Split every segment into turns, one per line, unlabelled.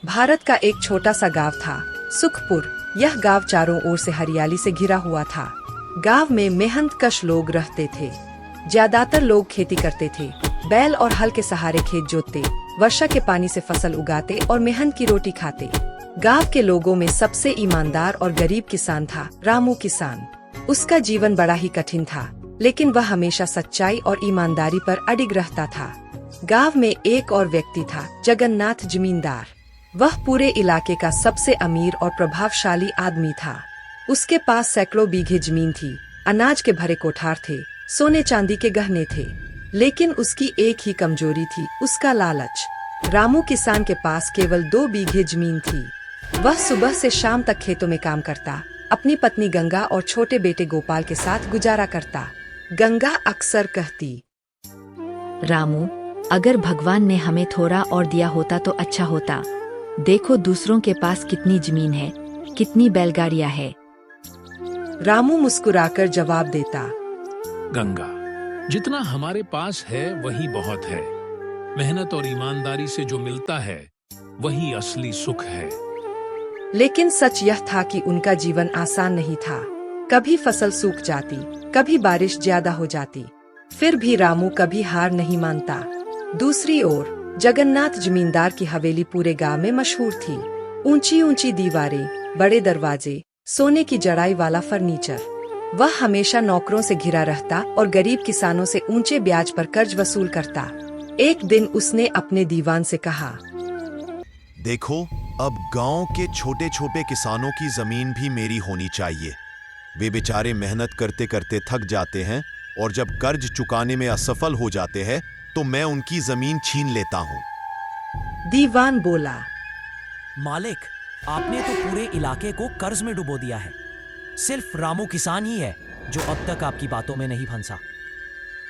भारत का एक छोटा सा गांव था, सुखपुर। यह गांव चारों ओर से हरियाली से घिरा हुआ था। गांव में मेहनतकश लोग रहते थे। ज्यादातर लोग खेती करते थे, बैल और हल के सहारे खेत जोतते, वर्षा के पानी से फसल उगाते और मेहनत की रोटी खाते। गांव के लोगों में सबसे ईमानदार और गरीब किसान था रामू किसान। उसका जीवन बड़ा ही कठिन था, लेकिन वह हमेशा सच्चाई और ईमानदारी पर अडिग रहता था। गांव में एक और व्यक्ति था, जगन्नाथ जमींदार। वह पूरे इलाके का सबसे अमीर और प्रभावशाली आदमी था। उसके पास सैकड़ों बीघे जमीन थी, अनाज के भरे कोठार थे, सोने चांदी के गहने थे। लेकिन उसकी एक ही कमजोरी थी, उसका लालच। रामू किसान के पास केवल 2 बीघे जमीन थी। वह सुबह से शाम तक खेतों में काम करता, अपनी पत्नी गंगा और छोटे बेटे गोपाल के साथ गुजारा करता। गंगा अक्सर कहती,
रामू, अगर भगवान ने हमें थोड़ा और दिया होता तो अच्छा होता। देखो दूसरों के पास कितनी जमीन है, कितनी बैलगाड़ियां है।
रामू मुस्कुराकर जवाब देता,
गंगा, जितना हमारे पास है वही बहुत है। मेहनत और ईमानदारी से जो मिलता है वही असली सुख है।
लेकिन सच यह था कि उनका जीवन आसान नहीं था। कभी फसल सूख जाती, कभी बारिश ज्यादा हो जाती। फिर भी रामू कभी हार नहीं मानता। दूसरी ओर जगन्नाथ जमींदार की हवेली पूरे गांव में मशहूर थी। ऊंची ऊंची दीवारें, बड़े दरवाजे, सोने की जड़ाई वाला फर्नीचर। वह हमेशा नौकरों से घिरा रहता और गरीब किसानों से ऊंचे ब्याज पर कर्ज वसूल करता। एक दिन उसने अपने दीवान से कहा,
देखो, अब गांव के छोटे छोटे किसानों की जमीन भी मेरी होनी चाहिए। वे बेचारे मेहनत करते करते थक जाते हैं और जब कर्ज चुकाने में असफल हो जाते हैं तो मैं उनकी जमीन छीन लेता हूं।
दीवान बोला,
मालिक, आपने तो पूरे इलाके को कर्ज में डुबो दिया है। सिर्फ रामू किसान ही है जो अब तक आपकी बातों में नहीं फंसा।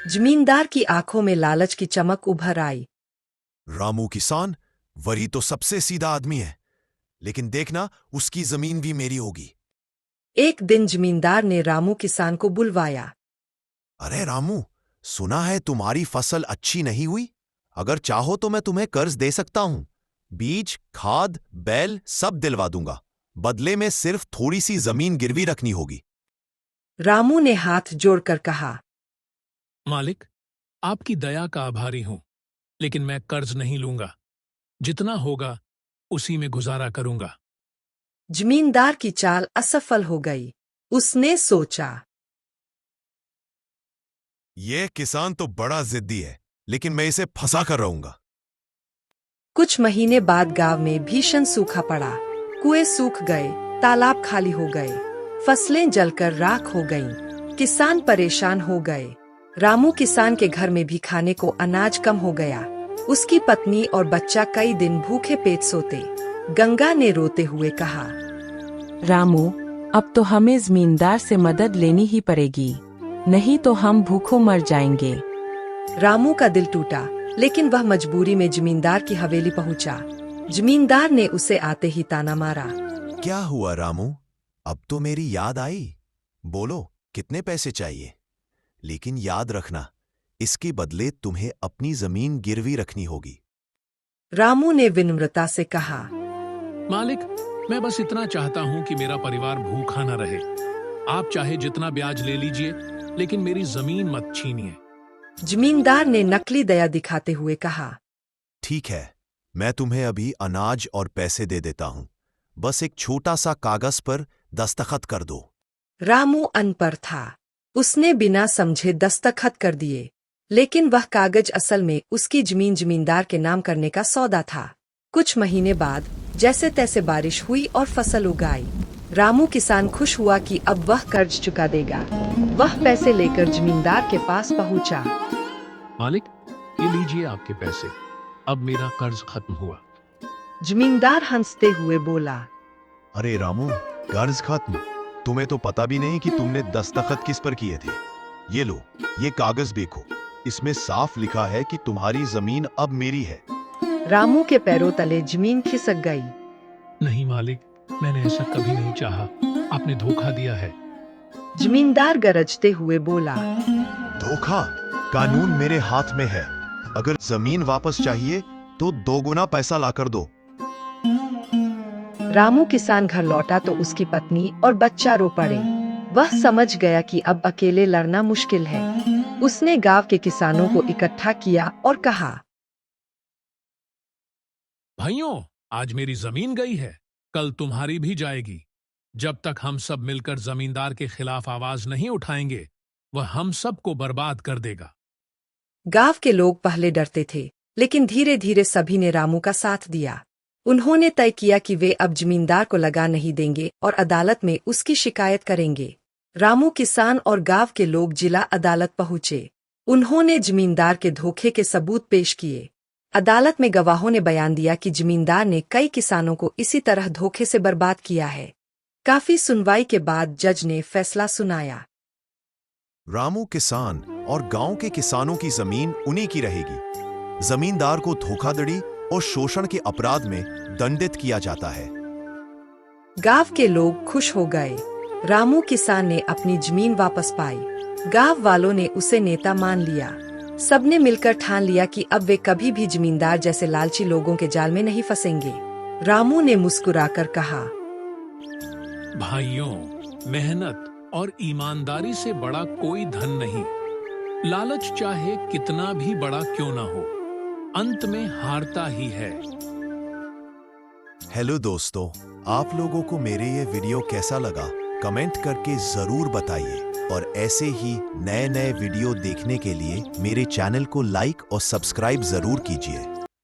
जमींदार की आंखों में लालच की चमक उभर आई।
रामू किसान वही तो सबसे सीधा आदमी है, लेकिन देखना उसकी जमीन भी मेरी होगी।
एक दिन जमींदार ने रामू किसान को बुलवाया।
अरे रामू, सुना है तुम्हारी फसल अच्छी नहीं हुई। अगर चाहो तो मैं तुम्हें कर्ज दे सकता हूं। बीज, खाद, बैल सब दिलवा दूंगा। बदले में सिर्फ थोड़ी सी जमीन गिरवी रखनी होगी।
रामू ने हाथ जोड़कर कहा,
मालिक, आपकी दया का आभारी हूं, लेकिन मैं कर्ज नहीं लूंगा। जितना होगा उसी में गुजारा करूंगा।
जमींदार की चाल असफल हो गई। उसने सोचा,
यह किसान तो बड़ा जिद्दी है, लेकिन मैं इसे फंसा कर रहूंगा।
कुछ महीने बाद गांव में भीषण सूखा पड़ा। कुएं सूख गए, तालाब खाली हो गए, फसलें जलकर राख हो गईं। किसान परेशान हो गए। रामू किसान के घर में भी खाने को अनाज कम हो गया। उसकी पत्नी और बच्चा कई दिन भूखे पेट सोते। गंगा ने रोते हुए कहा,
रामू, अब तो हमें जमींदार से मदद लेनी ही पड़ेगी, नहीं तो हम भूखों मर जाएंगे।
रामू का दिल टूटा, लेकिन वह मजबूरी में जमींदार की हवेली पहुंचा। जमींदार ने उसे आते ही ताना मारा।
क्या हुआ रामू, अब तो मेरी याद आई। बोलो, कितने पैसे चाहिए? लेकिन याद रखना, इसके बदले तुम्हें अपनी जमीन गिरवी रखनी होगी।
रामू ने विनम्रता से कहा,
मालिक, मैं बस इतना चाहता हूं कि मेरा परिवार भूखा न रहे। आप चाहे जितना ब्याज ले लीजिए, लेकिन मेरी जमीन मत छीनिए।
जमींदार ने नकली दया दिखाते हुए कहा,
ठीक है, मैं तुम्हें अभी अनाज और पैसे दे देता हूं। बस एक छोटा सा कागज पर दस्तखत कर दो।
रामू अनपढ़ था। उसने बिना समझे दस्तखत कर दिए, लेकिन वह कागज असल में उसकी जमीन जमींदार के नाम करने का सौदा था। कुछ महीने बाद जैसे तैसे बारिश हुई और फसल उगाई। रामू किसान खुश हुआ कि अब वह कर्ज चुका देगा। वह पैसे लेकर जमींदार के पास पहुंचा।
मालिक, ये लीजिए आपके पैसे। अब मेरा कर्ज खत्म हुआ।
जमींदार हंसते हुए बोला,
अरे रामू, कर्ज खत्म? तुम्हें तो पता भी नहीं कि तुमने दस्तखत किस पर किए थे। ये लो, ये कागज देखो, इसमें साफ लिखा है कि तुम्हारी जमीन अब मेरी है।
रामू के पैरों तले जमीन खिसक गई।
नहीं मालिक, मैंने ऐसा कभी नहीं चाहा। आपने धोखा दिया है।
जमींदार गरजते हुए बोला,
धोखा? कानून मेरे हाथ में है। अगर जमीन वापस चाहिए तो 2 गुना पैसा लाकर दो।
रामू किसान घर लौटा तो उसकी पत्नी और बच्चा रो पड़े। वह समझ गया कि अब अकेले लड़ना मुश्किल है। उसने गांव के किसानों को इकट्ठा किया और कहा,
भाइयों, आज मेरी जमीन गई है, कल तुम्हारी भी जाएगी। जब तक हम सब मिलकर जमींदार के खिलाफ आवाज नहीं उठाएंगे, वह हम सबको बर्बाद कर देगा।
गांव के लोग पहले डरते थे, लेकिन धीरे धीरे सभी ने रामू का साथ दिया। उन्होंने तय किया कि वे अब जमींदार को लगा नहीं देंगे और अदालत में उसकी शिकायत करेंगे। रामू किसान और गांव के लोग जिला अदालत पहुंचे। उन्होंने जमींदार के धोखे के सबूत पेश किए। अदालत में गवाहों ने बयान दिया कि जमींदार ने कई किसानों को इसी तरह धोखे से बर्बाद किया है। काफी सुनवाई के बाद जज ने फैसला सुनाया।
रामू किसान और गांव के किसानों की जमीन उन्हीं की रहेगी। जमींदार को धोखाधड़ी और शोषण के अपराध में दंडित किया जाता है।
गांव के लोग खुश हो गए। रामू किसान ने अपनी जमीन वापस पाई। गांव वालों ने उसे नेता मान लिया। सबने मिलकर ठान लिया कि अब वे कभी भी जमींदार जैसे लालची लोगों के जाल में नहीं फंसेंगे। रामू ने मुस्कुराकर कहा,
भाइयों, मेहनत और ईमानदारी से बड़ा कोई धन नहीं। लालच चाहे कितना भी बड़ा क्यों ना हो, अंत में हारता ही है।
हेलो दोस्तों, आप लोगों को मेरे ये वीडियो कैसा लगा कमेंट करके जरूर बताइए और ऐसे ही नए नए वीडियो देखने के लिए मेरे चैनल को लाइक और सब्सक्राइब जरूर कीजिए।